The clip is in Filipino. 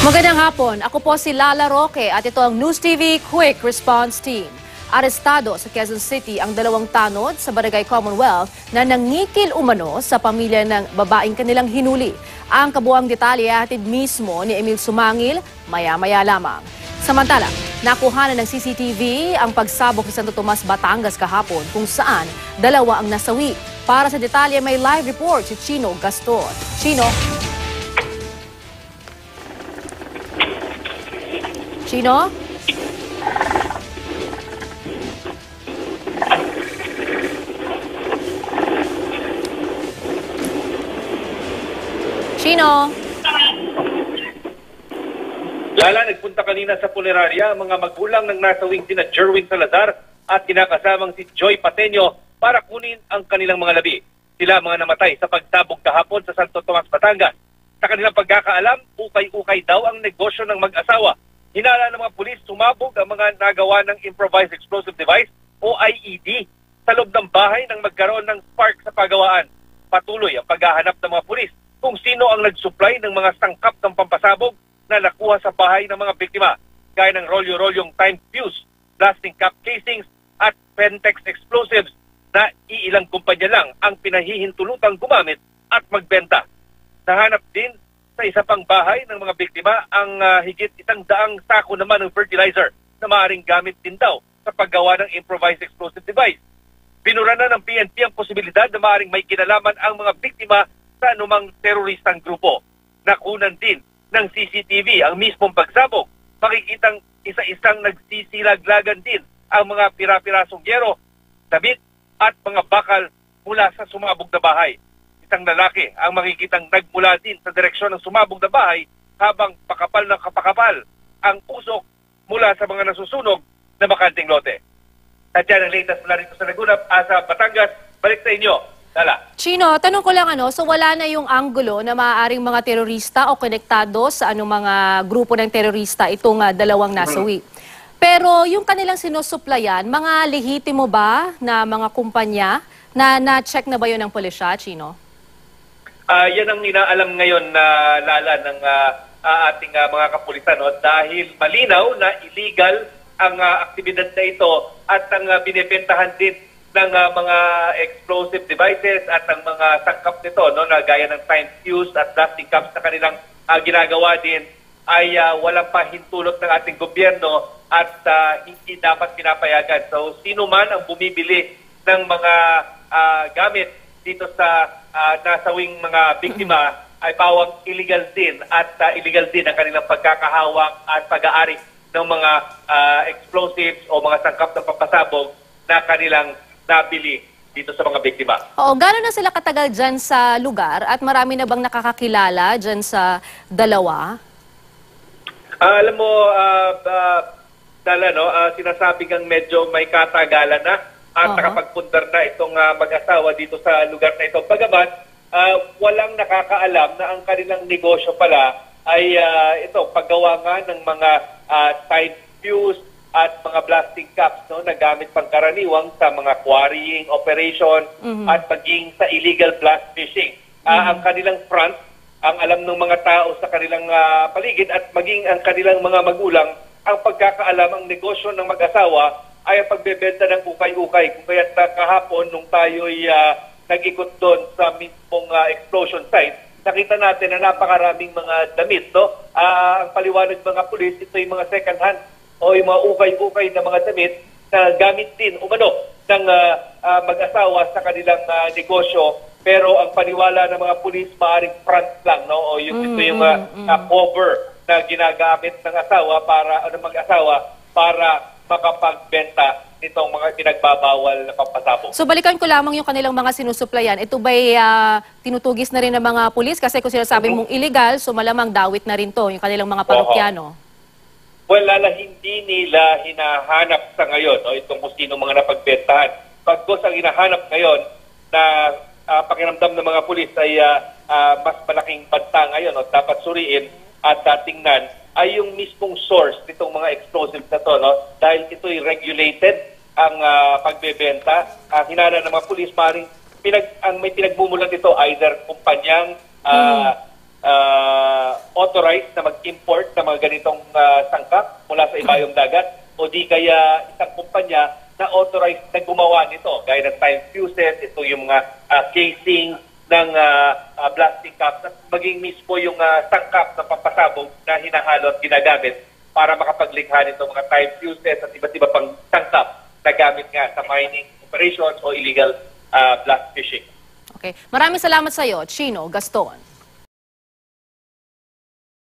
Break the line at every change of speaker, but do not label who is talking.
Magandang hapon. Ako po si Lala Roque at ito ang News TV Quick Response Team. Arestado sa Quezon City ang dalawang tanod sa Barangay Commonwealth na nangikil umano sa pamilya ng babaeng kanilang hinuli. Ang kabuang detalye hatid mismo ni Emil Sumangil maya-maya lamang. Samantala, nakuha na ng CCTV ang pagsabog sa Santo Tomas, Batangas kahapon kung saan dalawa ang nasawi. Para sa detalye may live report si Chino Gaston. Chino? Chino? Chino?
Lala, nagpunta kanina sa punerarya ang mga magulang ng nasawing sina Jerwin Salazar at kinakasamang si Joy Pateño para kunin ang kanilang mga labi. Sila mga namatay sa pagsabog kahapon sa Santo Tomas, Batangas. Sa kanilang pagkakaalam, ukay-ukay daw ang negosyo ng mag-asawa. Hinala ng mga pulis, sumabog ang mga nagawa ng Improvised Explosive Device o IED sa loob ng bahay nang magkaroon ng spark sa pagawaan. Patuloy ang paghahanap ng mga pulis kung sino ang nag-supply ng mga sangkap ng pampasabog na nakuha sa bahay ng mga biktima, gaya ng rolyo-rolyong time fuse, blasting cap casings at Pentex explosives na iilang kumpanya lang ang pinahihintulutang gumamit at magbenta. Nahanap din sa isa pang bahay ng mga biktima ang higit 100 sako naman ng fertilizer na maaaring gamit din daw sa paggawa ng improvised explosive device. Binura na ng PNP ang posibilidad na maaaring may kinalaman ang mga biktima sa anumang teroristang grupo. Nakunan din ng CCTV ang mismong pagsabog. Makikitang isa-isang nagsisilaglagan din ang mga pira-pirasong yero, damit at mga bakal mula sa sumabog na bahay. Isang lalaki ang makikitang nagmula din sa direksyon ng sumabog na bahay habang pakapal ng kapakapal ang usok mula sa mga nasusunog na bakanting lote. At yan ang latest mula rito sa Laguna, sa Batangas. Balik sa inyo, Lala.
Chino, tanong ko lang so wala na yung anggulo na maaaring mga terorista o konektado sa mga grupo ng terorista itong dalawang nasawi. Pero yung kanilang sinusuplayan, mga lehitimo ba na mga kumpanya na-check na ba yun ng pulisya, Chino?
Yan ang inaalam ngayon na Lala ng ating mga kapulisan, no? Dahil malinaw na illegal ang aktibidad na ito at ang binibentahan din ng mga explosive devices at ang mga sangkap nito, no, na gaya ng time fuse at plastic caps na kanilang ginagawa din ay walang pahintulot ng ating gobyerno at hindi dapat pinapayagan. So sino man ang bumibili ng mga gamit dito sa nasawing mga biktima ay pawang illegal din at illegal din ang kanilang pagkakahawak at pag-aari ng mga explosives o mga sangkap ng pampasabog na kanilang nabili dito sa mga biktima.
Oo, gano'n na sila katagal dyan sa lugar at marami na bang nakakakilala dyan sa dalawa?
Alam mo, Dala, no, sinasabi kang medyo may katagalan na at nakapagpundar na itong mag-asawa dito sa lugar na ito. Bagamat, walang nakakaalam na ang kanilang negosyo pala ay ito, paggawa nga ng mga time fuse at mga blasting caps, no, na gamit pangkaraniwang sa mga quarrying operation at maging sa illegal blast fishing. Ang kanilang front, ang alam ng mga tao sa kanilang paligid at maging ang kanilang mga magulang, ang pagkakaalam, ang negosyo ng mag-asawa ay ang pagbebenta ng ukay-ukay. Kung kaya't kahapon, nung tayo'y nag-ikot doon sa mismong explosion site, nakita natin na napakaraming mga damit. No? Ang paliwanag mga pulis, ito yung mga second hand o yung mga ukay-ukay na mga damit na gamit din umano ng mag-asawa sa kanilang negosyo. Pero ang paniwala ng mga pulis, maaaring front lang, no? O ito yung cover na ginagamit ng asawa para mag-asawa para makapagbenta nitong mga pinagbabawal na pampasabog.
So balikan ko lamang yung kanilang mga sinusuplayan. Ito ba'y tinutugis na rin ng mga pulis? Kasi kung sinasabi mong illegal, so malamang dawit na rin to, yung kanilang mga parokyano.
Well, Lala, hindi nila hinahanap sa ngayon, no, itong kung sino mga napagbentahan. Pagkos ang hinahanap ngayon na pakiramdam ng mga pulis ay mas malaking banta ngayon, no, dapat suriin at tingnan ay yung mismong source nitong mga explosives na to, no? Dahil ito'y regulated ang pagbebenta. Hinala ng mga pulis, maaaring may pinagmumulan dito either kumpanyang authorized na mag-import ng mga ganitong sangkap mula sa ibayong dagat o di kaya isang kumpanya na authorized na gumawa nito gaya ng time fuses, ito yung mga casing ng plastic cups at maging mismo yung sangkap na pampasabog na hinahalo at ginagamit para makapaglikha nito mga time fuses at iba't iba pang sangkap na gamit nga sa mining operations o illegal blast fishing.
Okay. Maraming salamat sa iyo, Chino Gaston.